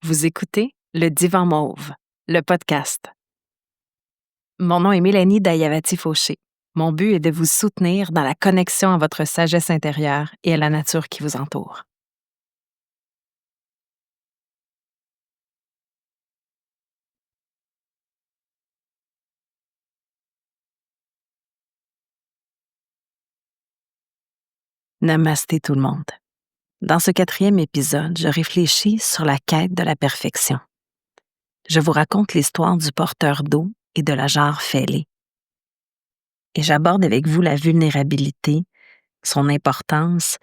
Vous écoutez Le Divan Mauve, le podcast. Mon nom est Mélanie Dayavati-Fauché. Mon but est de vous soutenir dans la connexion à votre sagesse intérieure et à la nature qui vous entoure. Namasté tout le monde. Dans ce 4e épisode, je réfléchis sur la quête de la perfection. Je vous raconte l'histoire du porteur d'eau et de la jarre fêlée. Et j'aborde avec vous la vulnérabilité, son importance,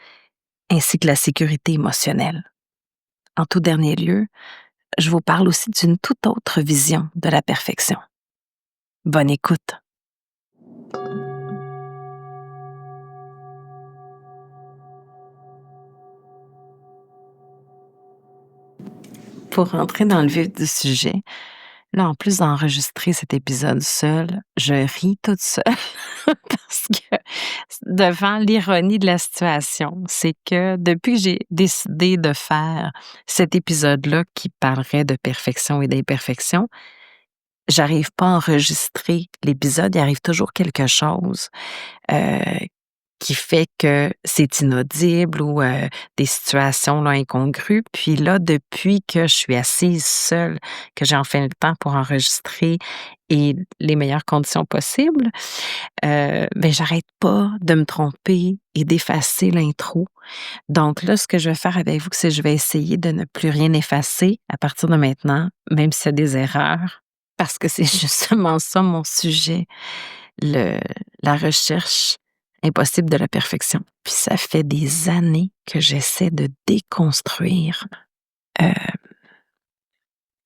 ainsi que la sécurité émotionnelle. En tout dernier lieu, je vous parle aussi d'une toute autre vision de la perfection. Bonne écoute. Pour rentrer dans le vif du sujet, là, en plus d'enregistrer cet épisode seul, je ris toute seule parce que devant l'ironie de la situation, c'est que depuis que j'ai décidé de faire cet épisode-là qui parlerait de perfection et d'imperfection, j'arrive pas à enregistrer l'épisode, il arrive toujours quelque chose euh, qui fait que c'est inaudible ou des situations là, incongrues. Puis là, depuis que je suis assise seule, que j'ai enfin le temps pour enregistrer et les meilleures conditions possibles, ben j'arrête pas de me tromper et d'effacer l'intro. Donc là, ce que je vais faire avec vous, c'est que je vais essayer de ne plus rien effacer à partir de maintenant, même s'il y a des erreurs, parce que c'est justement ça mon sujet, le, la recherche impossible de la perfection. Puis ça fait des années que j'essaie de déconstruire euh,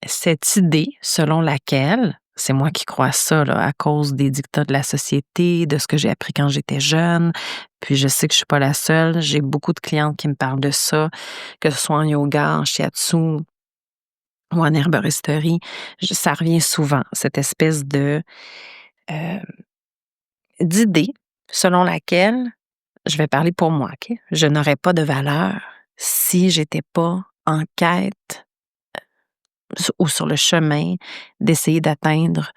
cette idée selon laquelle, c'est moi qui crois ça, là, à cause des dictats de la société, de ce que j'ai appris quand j'étais jeune. Puis je sais que je suis pas la seule. J'ai beaucoup de clientes qui me parlent de ça, que ce soit en yoga, en shiatsu ou en herboristerie. Ça revient souvent, cette espèce de euh, d'idée selon laquelle, je vais parler pour moi, OK? Je n'aurais pas de valeur si j'étais pas en quête ou sur le chemin d'essayer d'atteindre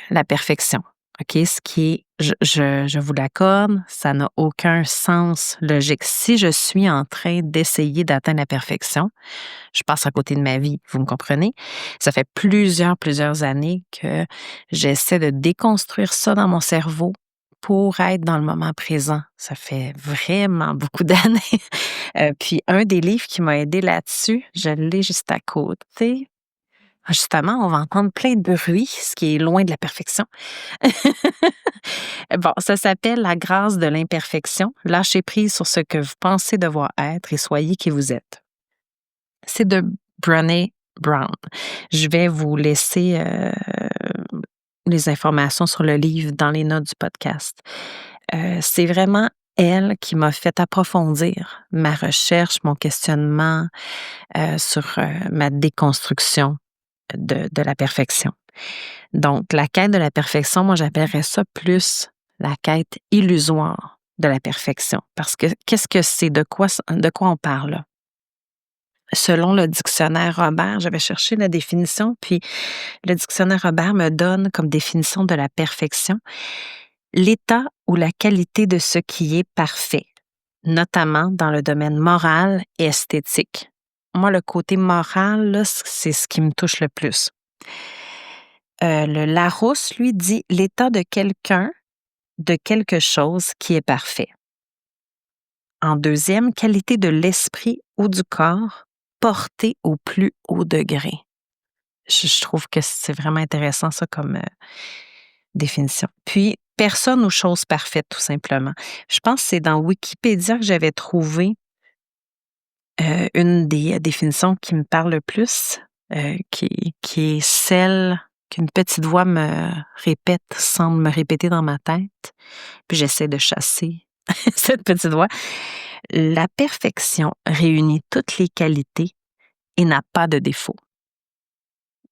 la perfection. OK? Ce qui est, je vous l'accorde, ça n'a aucun sens logique. Si je suis en train d'essayer d'atteindre la perfection, je passe à côté de ma vie, vous me comprenez? Ça fait plusieurs années que j'essaie de déconstruire ça dans mon cerveau pour être dans le moment présent. Ça fait vraiment beaucoup d'années. Puis un des livres qui m'a aidé là-dessus, je l'ai juste à côté. Justement, on va entendre plein de bruit, ce qui est loin de la perfection. Bon, ça s'appelle La grâce de l'imperfection. Lâchez prise sur ce que vous pensez devoir être et soyez qui vous êtes. C'est de Brené Brown. Je vais vous laisser les informations sur le livre dans les notes du podcast. C'est vraiment elle qui m'a fait approfondir ma recherche, mon questionnement sur ma déconstruction de la perfection. Donc, la quête de la perfection, moi, j'appellerais ça plus la quête illusoire de la perfection. Parce que qu'est-ce que c'est? De quoi on parle là? Selon le dictionnaire Robert, j'avais cherché la définition, puis le dictionnaire Robert me donne comme définition de la perfection l'état ou la qualité de ce qui est parfait, notamment dans le domaine moral et esthétique. Moi, le côté moral, là, c'est ce qui me touche le plus. Le Larousse, lui, dit l'état de quelqu'un, de quelque chose qui est parfait. En deuxième, qualité de l'esprit ou du corps portée au plus haut degré. Je trouve que c'est vraiment intéressant, ça, comme définition. Puis, personne ou chose parfaite, tout simplement. Je pense que c'est dans Wikipédia que j'avais trouvé une des définitions qui me parle le plus, qui est celle qu'une petite voix me répète, semble me répéter dans ma tête, puis j'essaie de chasser cette petite voix. La perfection réunit toutes les qualités et n'a pas de défaut.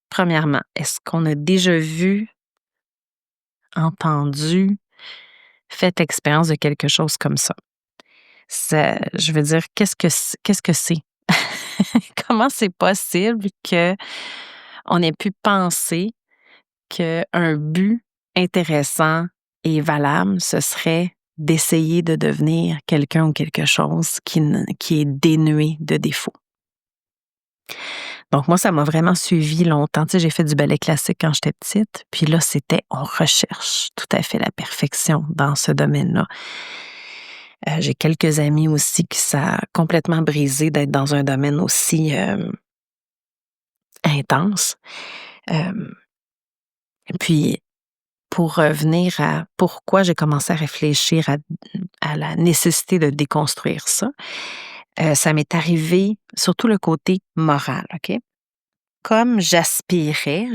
Premièrement, est-ce qu'on a déjà vu, entendu, fait expérience de quelque chose comme ça? Je veux dire, qu'est-ce que c'est? Comment c'est possible qu'on ait pu penser qu'un but intéressant et valable, ce serait d'essayer de devenir quelqu'un ou quelque chose qui est dénué de défauts. Donc moi, ça m'a vraiment suivi longtemps. Tu sais, j'ai fait du ballet classique quand j'étais petite, puis là, on recherche tout à fait la perfection dans ce domaine-là. J'ai quelques amis aussi qui ça a complètement brisé d'être dans un domaine aussi intense. Euh, puis, pour revenir à pourquoi j'ai commencé à réfléchir à la nécessité de déconstruire ça, ça m'est arrivé surtout le côté moral, OK? Comme j'aspirais,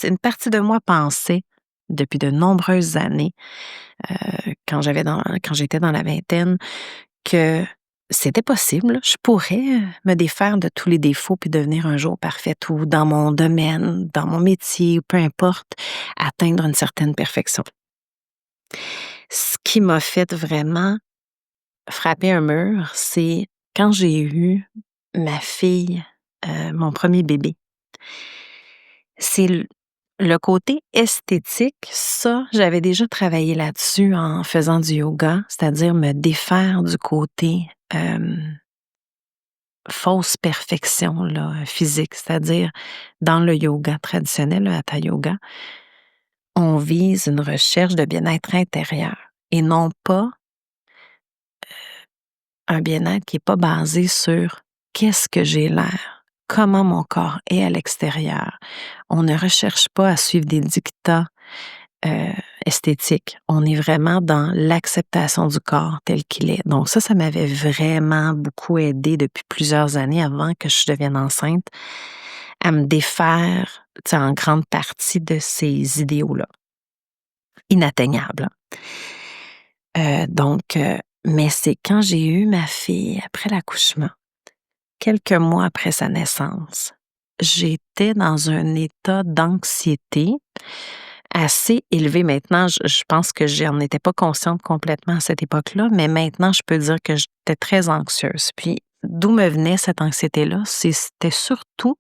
une partie de moi pensait depuis de nombreuses années, quand j'étais dans la vingtaine, que c'était possible. Je pourrais me défaire de tous les défauts puis devenir un jour parfaite ou dans mon domaine, dans mon métier, peu importe, atteindre une certaine perfection. Ce qui m'a fait vraiment frapper un mur, c'est quand j'ai eu ma fille, mon premier bébé. C'est le côté esthétique, ça, j'avais déjà travaillé là-dessus en faisant du yoga, c'est-à-dire me défaire du côté fausse perfection là, physique, c'est-à-dire dans le yoga traditionnel, le hatha yoga, on vise une recherche de bien-être intérieur et non pas un bien-être qui n'est pas basé sur qu'est-ce que j'ai l'air, comment mon corps est à l'extérieur. On ne recherche pas à suivre des dictats esthétiques. On est vraiment dans l'acceptation du corps tel qu'il est. Donc ça m'avait vraiment beaucoup aidé depuis plusieurs années avant que je devienne enceinte à me défaire, tu sais, en grande partie de ces idéaux-là. Inatteignables. Mais c'est quand j'ai eu ma fille après l'accouchement, quelques mois après sa naissance, j'étais dans un état d'anxiété assez élevé. Maintenant. Je pense que j'en étais pas consciente complètement à cette époque-là, mais maintenant, je peux dire que j'étais très anxieuse. Puis, d'où me venait cette anxiété-là? C'était surtout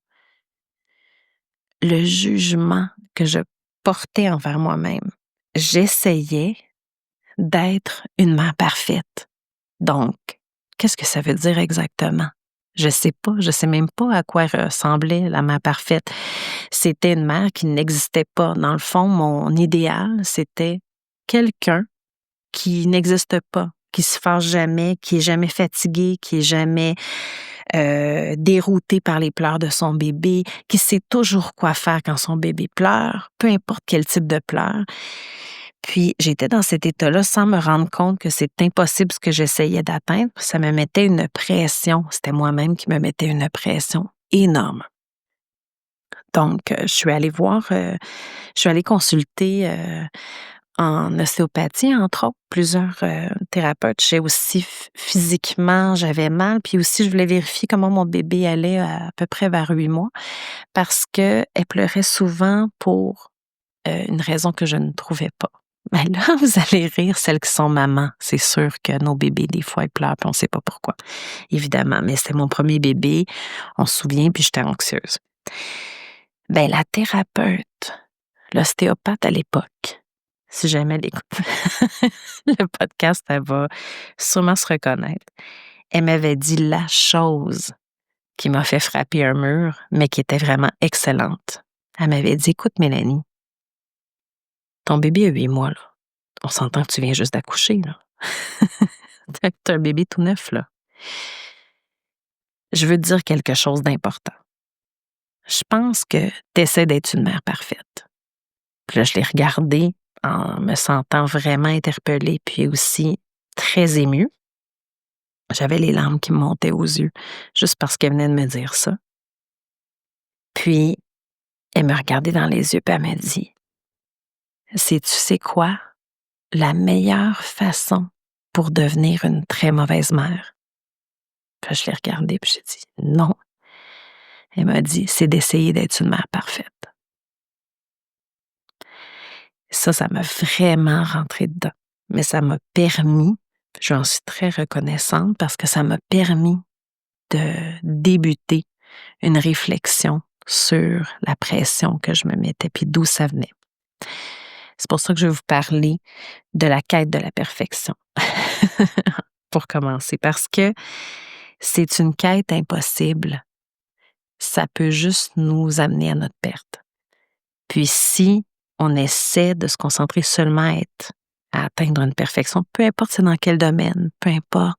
le jugement que je portais envers moi-même. J'essayais d'être une mère parfaite. Donc, qu'est-ce que ça veut dire exactement? Je sais pas, je sais même pas à quoi ressemblait la mère parfaite. C'était une mère qui n'existait pas. Dans le fond, mon idéal, c'était quelqu'un qui n'existe pas, qui se fâche jamais, qui est jamais fatigué, qui est jamais dérouté par les pleurs de son bébé, qui sait toujours quoi faire quand son bébé pleure, peu importe quel type de pleurs. Puis j'étais dans cet état-là sans me rendre compte que c'est impossible ce que j'essayais d'atteindre. Ça me mettait une pression. C'était moi-même qui me mettais une pression énorme. Donc, je suis allée consulter en ostéopathie, entre autres, plusieurs thérapeutes. J'ai aussi physiquement, j'avais mal, puis aussi je voulais vérifier comment mon bébé allait à peu près vers 8 mois parce qu'elle pleurait souvent pour une raison que je ne trouvais pas. Mais là, vous allez rire, celles qui sont mamans. C'est sûr que nos bébés, des fois, ils pleurent, puis on ne sait pas pourquoi, évidemment. Mais c'était mon premier bébé, on se souvient, puis j'étais anxieuse. Ben, la thérapeute, l'ostéopathe à l'époque, si jamais elle écoute le podcast, elle va sûrement se reconnaître. Elle m'avait dit la chose qui m'a fait frapper un mur, mais qui était vraiment excellente. Elle m'avait dit, écoute, Mélanie, ton bébé a 8 mois, là. On s'entend que tu viens juste d'accoucher, là. T'as un bébé tout neuf, là. Je veux te dire quelque chose d'important. Je pense que tu essaies d'être une mère parfaite. Puis là, je l'ai regardée en me sentant vraiment interpellée, puis aussi très émue. J'avais les larmes qui me montaient aux yeux, juste parce qu'elle venait de me dire ça. Puis, elle me regardait dans les yeux, puis elle m'a dit, sais-tu c'est quoi la meilleure façon pour devenir une très mauvaise mère? Puis je l'ai regardée, puis j'ai dit, non. Elle m'a dit, c'est d'essayer d'être une mère parfaite. Ça m'a vraiment rentré dedans. Mais ça m'a permis, j'en suis très reconnaissante parce que ça m'a permis de débuter une réflexion sur la pression que je me mettais, puis d'où ça venait. C'est pour ça que je vais vous parler de la quête de la perfection, pour commencer, parce que c'est une quête impossible. Ça peut juste nous amener à notre perte. Puis si on essaie de se concentrer seulement à atteindre une perfection, peu importe c'est dans quel domaine, peu importe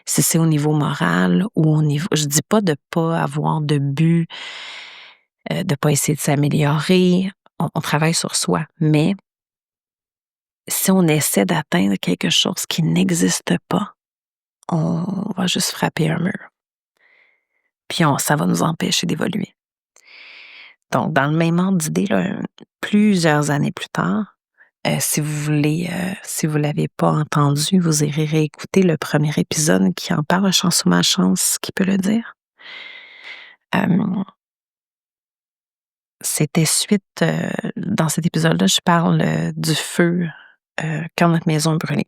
si c'est au niveau moral ou au niveau... Je dis pas de pas avoir de but, de pas essayer de s'améliorer, on travaille sur soi, mais si on essaie d'atteindre quelque chose qui n'existe pas, on va juste frapper un mur. Puis ça va nous empêcher d'évoluer. Donc, dans le même ordre d'idée, là, plusieurs années plus tard, si vous voulez, si vous l'avez pas entendu, vous irez réécouter le premier épisode qui en parle, Chance ou malchance, qui peut le dire. C'était suite, dans cet épisode-là, je parle du feu quand notre maison a brûlé.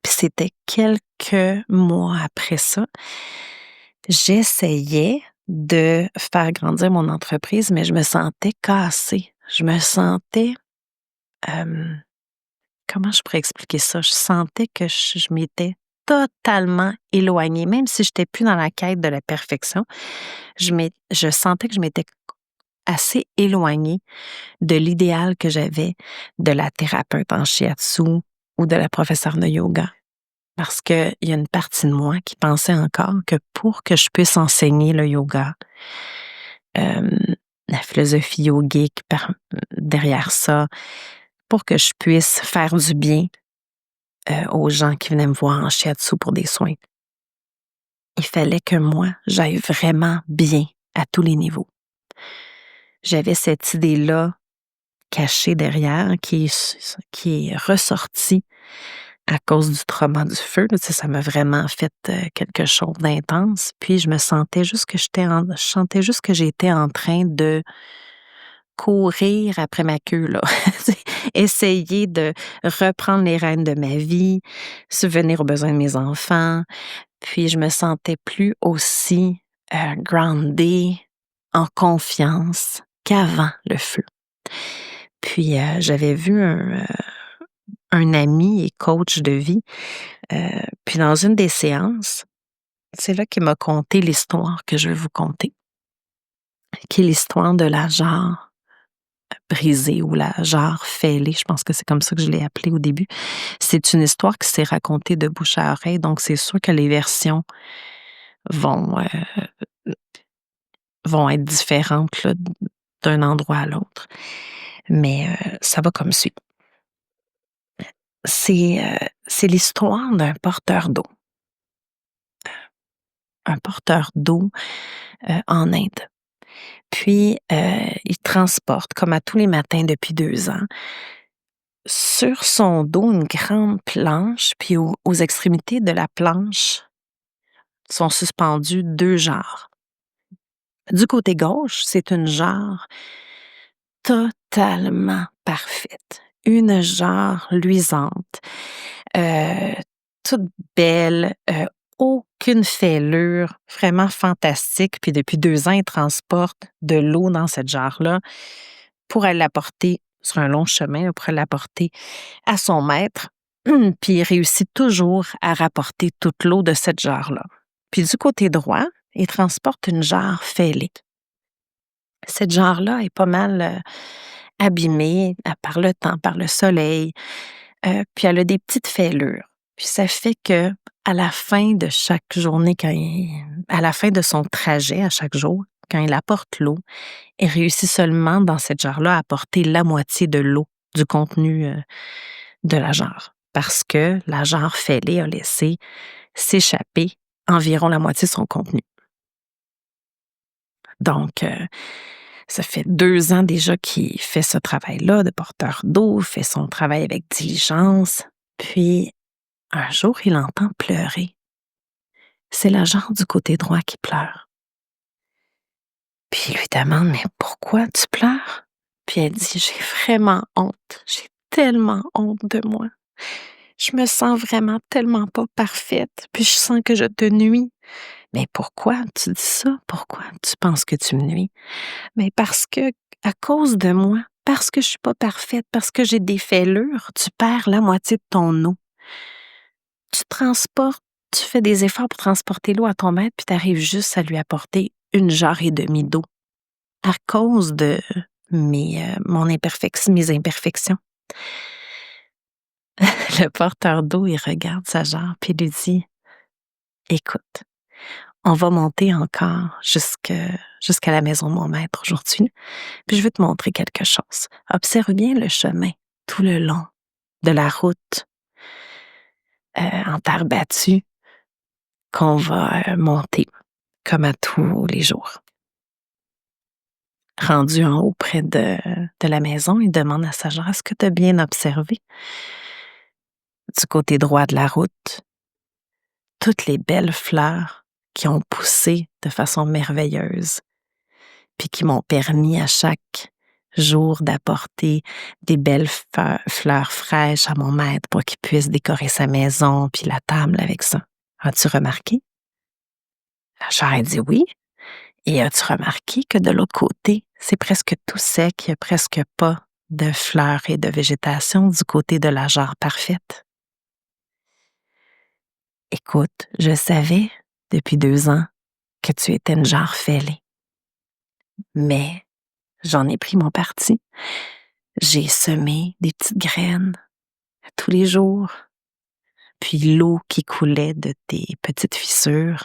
Puis c'était quelques mois après ça, j'essayais de faire grandir mon entreprise, mais je me sentais cassée. Je me sentais, comment je pourrais expliquer ça? Je sentais que je m'étais totalement éloignée, même si je n'étais plus dans la quête de la perfection, je sentais que je m'étais assez éloignée de l'idéal que j'avais de la thérapeute en shiatsu ou de la professeure de yoga. Parce qu'il y a une partie de moi qui pensait encore que pour que je puisse enseigner le yoga, la philosophie yogique derrière ça, pour que je puisse faire du bien aux gens qui venaient me voir en shiatsu pour des soins, il fallait que moi, j'aille vraiment bien à tous les niveaux. J'avais cette idée-là cachée derrière qui est ressortie à cause du trauma du feu. Là, ça m'a vraiment fait quelque chose d'intense. Puis je me sentais juste que je sentais juste que j'étais en train de courir après ma queue, là. Essayer de reprendre les rênes de ma vie, subvenir aux besoins de mes enfants. Puis je me sentais plus aussi groundée, en confiance qu'avant le feu. Puis j'avais vu un ami et coach de vie, puis dans une des séances, c'est là qu'il m'a conté l'histoire que je vais vous conter, qui est l'histoire de la jarre brisée ou la jarre fêlée, je pense que c'est comme ça que je l'ai appelée au début. C'est une histoire qui s'est racontée de bouche à oreille, donc c'est sûr que les versions vont être différentes là, d'un endroit à l'autre. Mais ça va comme suit. C'est l'histoire d'un porteur d'eau. Un porteur d'eau en Inde. Puis, il transporte, comme à tous les matins depuis 2 ans, sur son dos une grande planche, puis aux extrémités de la planche sont suspendus 2 jarres. Du côté gauche, c'est une jarre totalement parfaite. Une jarre luisante, toute belle, aucune fêlure, vraiment fantastique. Puis depuis 2 ans, il transporte de l'eau dans cette jarre-là pour aller l'apporter sur un long chemin, pour aller l'apporter à son maître. Puis il réussit toujours à rapporter toute l'eau de cette jarre-là. Puis du côté droit, il transporte une jarre fêlée. Cette jarre-là est pas mal abîmée par le temps, par le soleil, puis elle a des petites fêlures. Puis ça fait que à la fin de chaque journée, à la fin de son trajet à chaque jour, quand il apporte l'eau, il réussit seulement dans cette jarre-là à apporter la moitié de l'eau, du contenu de la jarre. Parce que la jarre fêlée a laissé s'échapper environ la moitié de son contenu. Donc, ça fait 2 ans déjà qu'il fait ce travail-là de porteur d'eau, fait son travail avec diligence. Puis, un jour, il entend pleurer. C'est la jarre du côté droit qui pleure. Puis il lui demande, mais pourquoi tu pleures? Puis elle dit, j'ai vraiment honte. J'ai tellement honte de moi. Je me sens vraiment tellement pas parfaite. Puis je sens que je te nuis. Mais pourquoi tu dis ça? Pourquoi tu penses que tu me nuis? Mais parce que, à cause de moi, parce que je suis pas parfaite, parce que j'ai des fêlures, tu perds la moitié de ton eau. Tu transportes, tu fais des efforts pour transporter l'eau à ton maître, puis tu arrives juste à lui apporter une jarre et demie d'eau à cause de mes imperfections. Le porteur d'eau, il regarde sa jarre, puis il lui dit, écoute, on va monter encore jusqu'à la maison de mon maître aujourd'hui, puis je veux te montrer quelque chose. Observe bien le chemin tout le long de la route en terre battue qu'on va monter comme à tous les jours. Rendu en haut près de la maison, il demande à sa jarre, est-ce que tu as bien observé du côté droit de la route toutes les belles fleurs qui ont poussé de façon merveilleuse, puis qui m'ont permis à chaque jour d'apporter des belles fleurs fraîches à mon maître pour qu'il puisse décorer sa maison puis la table avec ça. As-tu remarqué? J'aurais dit oui. Et as-tu remarqué que de l'autre côté, c'est presque tout sec, il n'y a presque pas de fleurs et de végétation du côté de la jarre parfaite? Écoute, je savais depuis 2 ans que tu étais une jarre fêlée, mais j'en ai pris mon parti. J'ai semé des petites graines tous les jours, puis l'eau qui coulait de tes petites fissures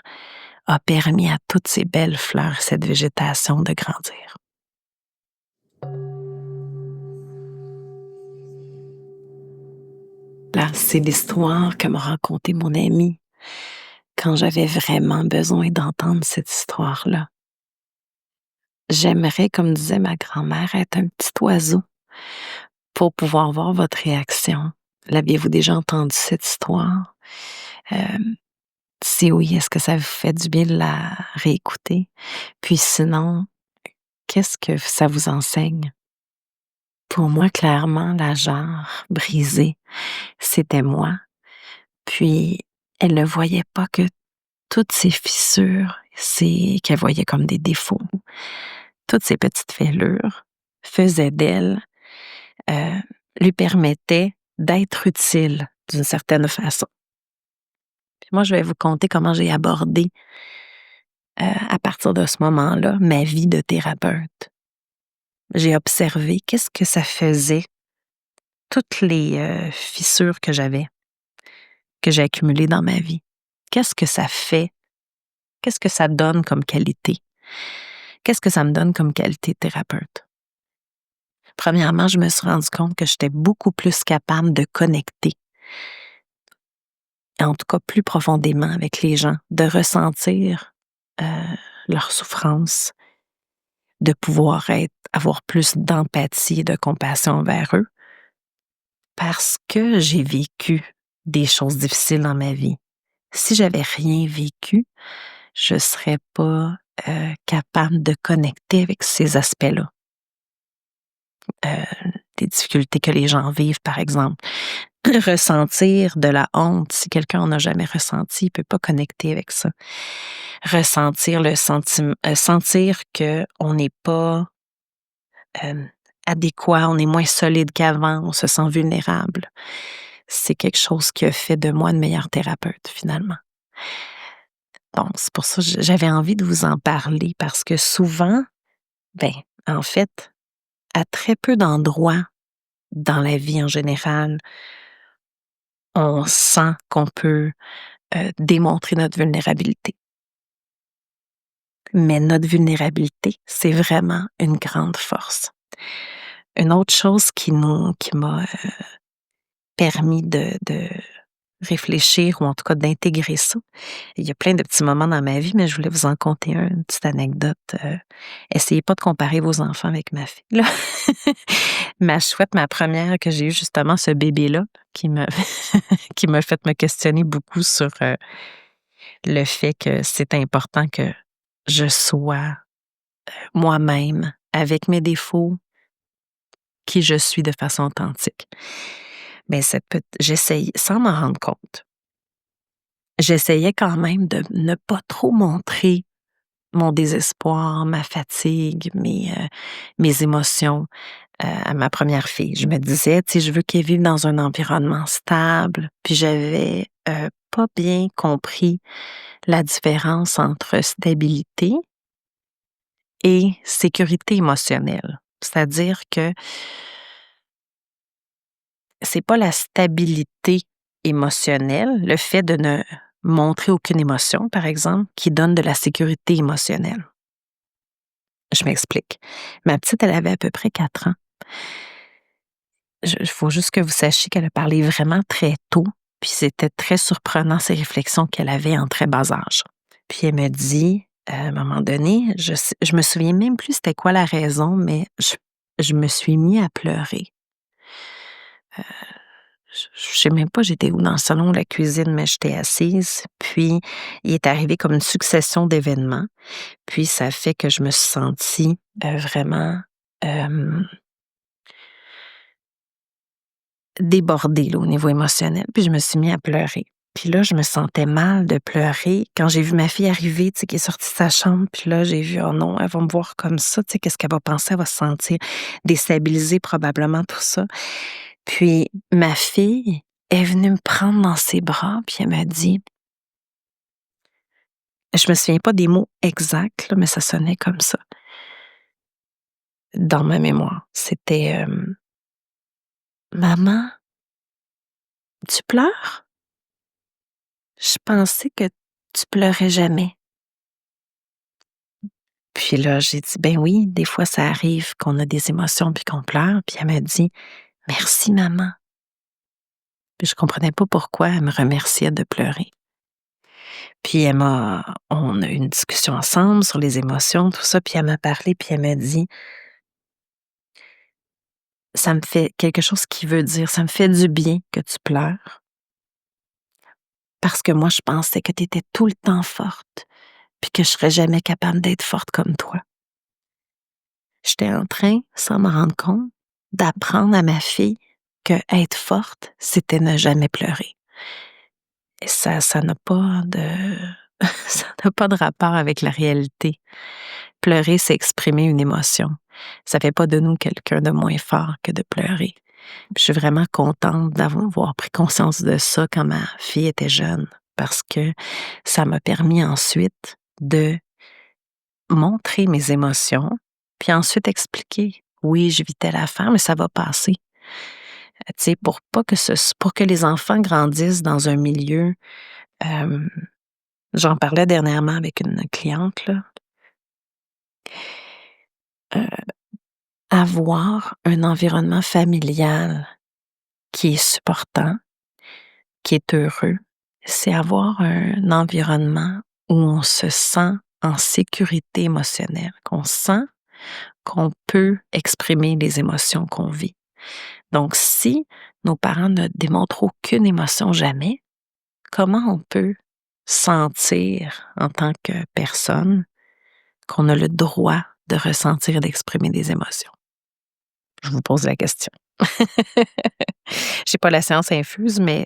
a permis à toutes ces belles fleurs et cette végétation de grandir. Là, c'est l'histoire que m'a racontée mon ami quand j'avais vraiment besoin d'entendre cette histoire-là. J'aimerais, comme disait ma grand-mère, être un petit oiseau pour pouvoir voir votre réaction. L'aviez-vous déjà entendu cette histoire? Euh, Si oui, est-ce que ça vous fait du bien de la réécouter? Puis sinon, qu'est-ce que ça vous enseigne? Pour moi, clairement, la jarre brisée, c'était moi. Puis, elle ne voyait pas que toutes ces fissures, qu'elle voyait comme des défauts, toutes ces petites fêlures faisaient d'elle, euh, lui permettaient d'être utile d'une certaine façon. Puis moi, je vais vous conter comment j'ai abordé, à partir de ce moment-là, ma vie de thérapeute. J'ai observé qu'est-ce que ça faisait, toutes les fissures que j'ai accumulées dans ma vie. Qu'est-ce que ça fait? Qu'est-ce que ça donne comme qualité? Qu'est-ce que ça me donne comme qualité de thérapeute? Premièrement, je me suis rendu compte que j'étais beaucoup plus capable de connecter, en tout cas plus profondément avec les gens, de ressentir leur souffrance, de pouvoir avoir plus d'empathie et de compassion envers eux, parce que j'ai vécu des choses difficiles dans ma vie. Si j'avais rien vécu, je serais pas capable de connecter avec ces aspects-là. Des difficultés que les gens vivent, par exemple. Ressentir de la honte, si quelqu'un en a jamais ressenti, il peut pas connecter avec ça. Ressentir le sentiment, sentir que on n'est pas adéquat, on est moins solide qu'avant, on se sent vulnérable. C'est quelque chose qui a fait de moi une meilleure thérapeute, finalement. Donc, c'est pour ça que j'avais envie de vous en parler parce que souvent, ben, en fait, à très peu d'endroits dans la vie en général, on sent qu'on peut démontrer notre vulnérabilité. Mais notre vulnérabilité, c'est vraiment une grande force. Une autre chose qui m'a permis de réfléchir ou en tout cas d'intégrer ça. Il y a plein de petits moments dans ma vie, mais je voulais vous en conter une petite anecdote. Essayez pas de comparer vos enfants avec ma fille, là. Ma chouette, ma première que j'ai eue justement, ce bébé-là, qui m'a qui m'a fait me questionner beaucoup sur le fait que c'est important que je sois moi-même, avec mes défauts, qui je suis de façon authentique. Mais j'essaye, sans m'en rendre compte, j'essayais quand même de ne pas trop montrer mon désespoir, ma fatigue, mes émotions, à ma première fille. Je me disais, tu sais, je veux qu'elle vive dans un environnement stable. Puis j'avais, pas bien compris la différence entre stabilité et sécurité émotionnelle. C'est-à-dire que c'est pas la stabilité émotionnelle, le fait de ne montrer aucune émotion, par exemple, qui donne de la sécurité émotionnelle. Je m'explique. Ma petite, elle avait à peu près 4 ans. Il faut juste que vous sachiez qu'elle a parlé vraiment très tôt, puis c'était très surprenant ces réflexions qu'elle avait en très bas âge. Puis elle me dit, à un moment donné, je me souviens même plus c'était quoi la raison, mais je me suis mis à pleurer. Je sais même pas j'étais où dans le salon ou la cuisine, mais j'étais assise, puis il est arrivé comme une succession d'événements, puis ça fait que je me suis sentie, vraiment, hem débordée là, au niveau émotionnel, puis je me suis mis à pleurer. Puis là, je me sentais mal de pleurer. Quand j'ai vu ma fille arriver, tu sais, qui est sortie de sa chambre, puis là, j'ai vu: «Oh non, elle va me voir comme ça, tu sais, qu'est-ce qu'elle va penser? Elle va se sentir déstabilisée probablement, tout ça». Puis ma fille est venue me prendre dans ses bras, puis elle m'a dit je me souviens pas des mots exacts, là, mais ça sonnait comme ça dans ma mémoire. C'était, «Maman, tu pleures? Je pensais que tu pleurais jamais». Puis là, j'ai dit: «Ben oui, des fois, ça arrive qu'on a des émotions puis qu'on pleure». Puis elle m'a dit: «Merci maman». Puis je comprenais pas pourquoi elle me remerciait de pleurer. Puis on a eu une discussion ensemble sur les émotions, tout ça, puis elle m'a parlé, puis elle m'a dit: «Ça me fait quelque chose qui veut dire, ça me fait du bien que tu pleures, parce que moi, je pensais que tu étais tout le temps forte, puis que je serais jamais capable d'être forte comme toi». J'étais en train, sans m'en rendre compte, d'apprendre à ma fille que être forte, c'était ne jamais pleurer. Et ça n'a pas de ça n'a pas de rapport avec la réalité. Pleurer, c'est exprimer une émotion. Ça fait pas de nous quelqu'un de moins fort que de pleurer. Je suis vraiment contente d'avoir pris conscience de ça quand ma fille était jeune, parce que ça m'a permis ensuite de montrer mes émotions, puis ensuite expliquer: «Oui, je vis telle affaire, mais ça va passer». Tu sais, pour que les enfants grandissent dans un milieu, hem, j'en parlais dernièrement avec une cliente là, heu, avoir un environnement familial qui est supportant, qui est heureux, c'est avoir un environnement où on se sent en sécurité émotionnelle, qu'on sent qu'on peut exprimer les émotions qu'on vit. Donc si nos parents ne démontrent aucune émotion jamais, comment on peut sentir en tant que personne qu'on a le droit de ressentir et d'exprimer des émotions? Je vous pose la question. J'ai pas la science infuse, mais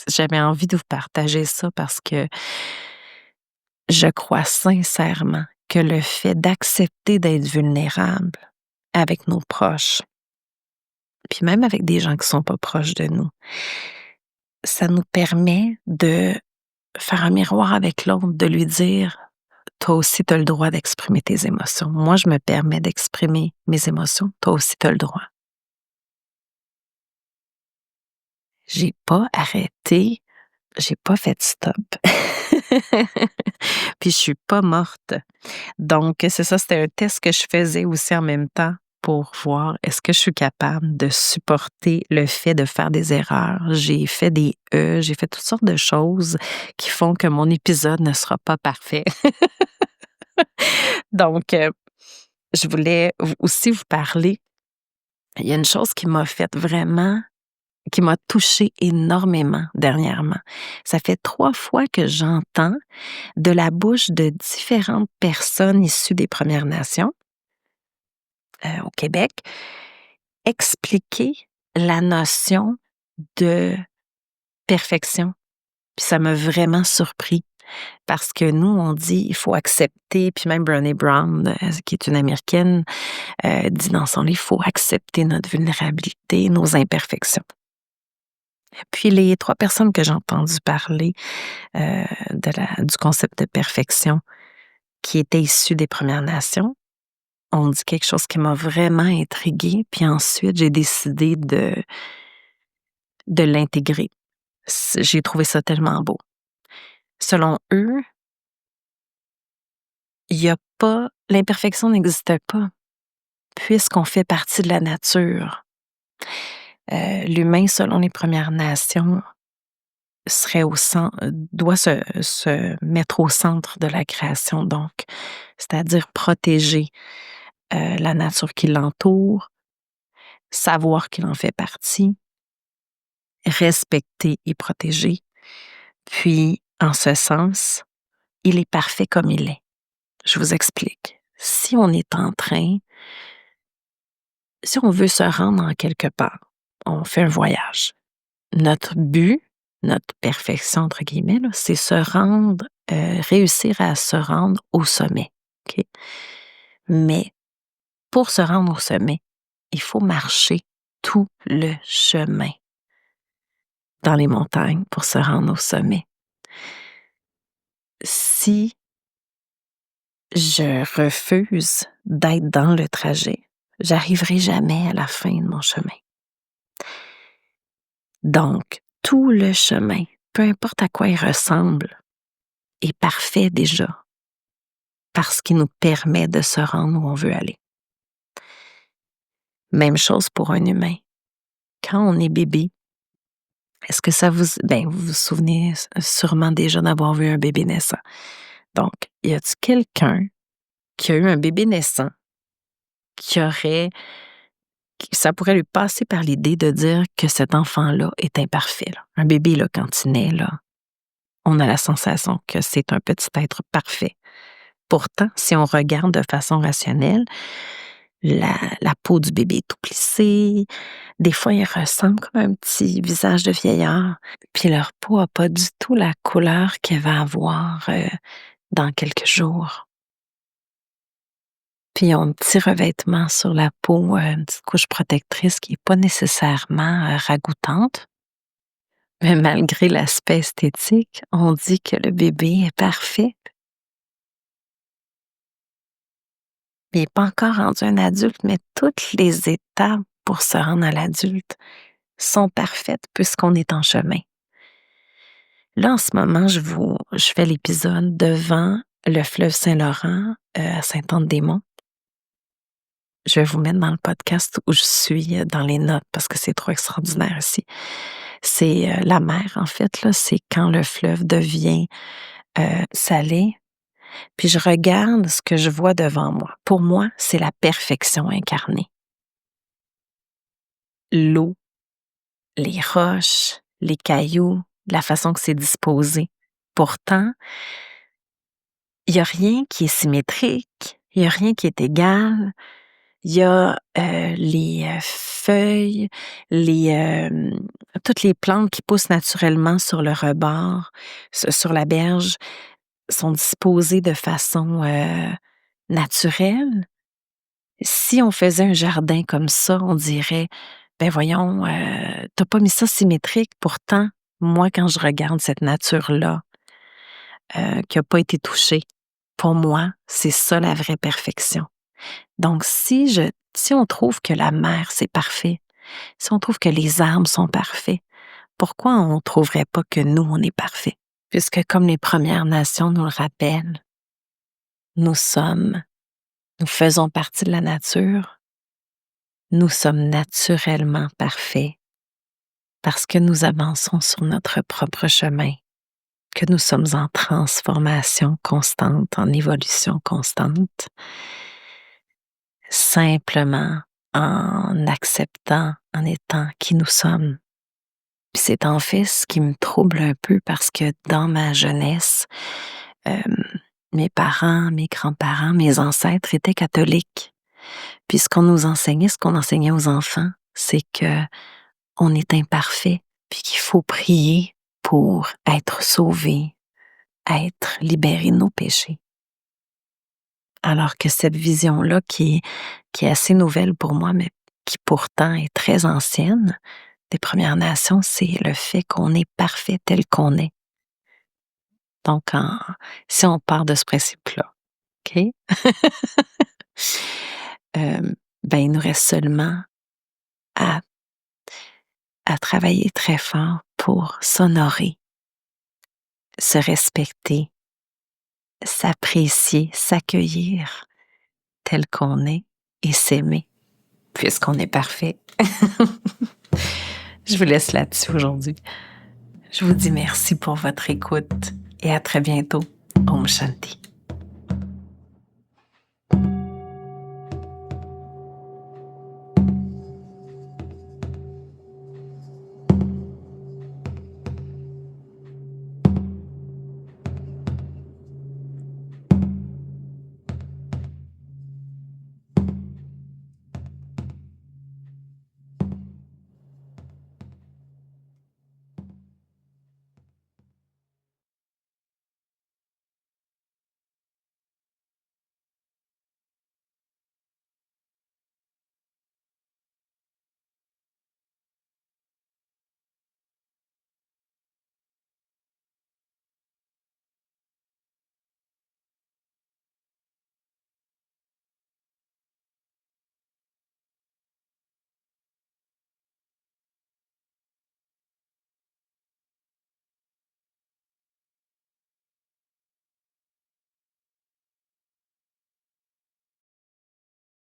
j'avais envie de vous partager ça parce que je crois sincèrement que le fait d'accepter d'être vulnérable avec nos proches, puis même avec des gens qui sont pas proches de nous, ça nous permet de faire un miroir avec l'autre, de lui dire: «Toi aussi, tu as le droit d'exprimer tes émotions. Moi, je me permets d'exprimer mes émotions. Toi aussi, tu as le droit». J'ai pas arrêté, j'ai pas fait stop. Puis je suis pas morte. Donc c'est ça, c'était un test que je faisais aussi en même temps pour voir est-ce que je suis capable de supporter le fait de faire des erreurs. J'ai fait des j'ai fait toutes sortes de choses qui font que mon épisode ne sera pas parfait. Donc je voulais aussi vous parler. Il y a une chose qui m'a fait vraiment qui m'a touchée énormément dernièrement. Ça fait 3 fois que j'entends de la bouche de différentes personnes issues des Premières Nations, au Québec, expliquer la notion de perfection. Puis ça m'a vraiment surpris parce que nous, on dit il faut accepter, puis même Brené Brown, qui est une Américaine, dit dans son livre, il faut accepter notre vulnérabilité, nos imperfections. Puis les 3 personnes que j'ai entendu parler du concept de perfection qui étaient issues des Premières Nations ont dit quelque chose qui m'a vraiment intriguée, puis ensuite j'ai décidé de l'intégrer. J'ai trouvé ça tellement beau. Selon eux, il y a pas l'imperfection n'existe pas, puisqu'on fait partie de la nature. L'humain, selon les Premières Nations, doit se mettre au centre de la création, donc, c'est-à-dire protéger la nature qui l'entoure, savoir qu'il en fait partie, respecter et protéger. Puis, en ce sens, il est parfait comme il est. Je vous explique. Si on veut se rendre en quelque part, on fait un voyage. Notre but, notre perfection, entre guillemets, là, c'est réussir à se rendre au sommet. OK? Mais pour se rendre au sommet, il faut marcher tout le chemin dans les montagnes pour se rendre au sommet. Si je refuse d'être dans le trajet, j'arriverai jamais à la fin de mon chemin. Donc, tout le chemin, peu importe à quoi il ressemble, est parfait déjà, parce qu'il nous permet de se rendre où on veut aller. Même chose pour un humain. Quand on est bébé, est-ce que vous vous souvenez sûrement déjà d'avoir vu un bébé naissant. Donc, y a-t-il quelqu'un qui a eu un bébé naissant ça pourrait lui passer par l'idée de dire que cet enfant-là est imparfait, là. Un bébé, là, quand il naît, là, on a la sensation que c'est un petit être parfait. Pourtant, si on regarde de façon rationnelle, la peau du bébé est tout plissée. Des fois, il ressemble comme un petit visage de vieillard. Puis leur peau n'a pas du tout la couleur qu'elle va avoir dans quelques jours. Puis ils ont un petit revêtement sur la peau, une petite couche protectrice qui n'est pas nécessairement ragoûtante. Mais malgré l'aspect esthétique, on dit que le bébé est parfait. Il n'est pas encore rendu un adulte, mais toutes les étapes pour se rendre à l'adulte sont parfaites puisqu'on est en chemin. Là, en ce moment, je fais l'épisode devant le fleuve Saint-Laurent à Sainte-Anne-des-Monts. Je vais vous mettre dans le podcast où je suis, dans les notes, parce que c'est trop extraordinaire ici. C'est la mer, en fait, là, c'est quand le fleuve devient salé. Puis je regarde ce que je vois devant moi. Pour moi, c'est la perfection incarnée. L'eau, les roches, les cailloux, la façon que c'est disposé. Pourtant, il n'y a rien qui est symétrique, il n'y a rien qui est égal. Il y a les feuilles, toutes les plantes qui poussent naturellement sur le rebord, sur la berge, sont disposées de façon naturelle. Si on faisait un jardin comme ça, on dirait, ben voyons, t'as pas mis ça symétrique. Pourtant, moi, quand je regarde cette nature-là, qui n'a pas été touchée, pour moi, c'est ça la vraie perfection. Donc, si on trouve que la mer, c'est parfait, si on trouve que les arbres sont parfaits, pourquoi on ne trouverait pas que nous, on est parfait? Puisque comme les Premières Nations nous le rappellent, nous faisons partie de la nature, nous sommes naturellement parfaits parce que nous avançons sur notre propre chemin, que nous sommes en transformation constante, en évolution constante, simplement en acceptant, en étant qui nous sommes. Puis c'est en fait ce qui me trouble un peu parce que dans ma jeunesse, mes parents, mes grands-parents, mes ancêtres étaient catholiques. Puis ce qu'on enseignait aux enfants, c'est que on est imparfait, puis qu'il faut prier pour être sauvés, être libérés de nos péchés. Alors que cette vision-là, qui est assez nouvelle pour moi, mais qui pourtant est très ancienne, des Premières Nations, c'est le fait qu'on est parfait tel qu'on est. Donc, si on part de ce principe-là, OK? Il nous reste seulement à travailler très fort pour s'honorer, se respecter, s'apprécier, s'accueillir tel qu'on est et s'aimer, puisqu'on est parfait. Je vous laisse là-dessus aujourd'hui. Je vous dis merci pour votre écoute et à très bientôt. Om Shanti.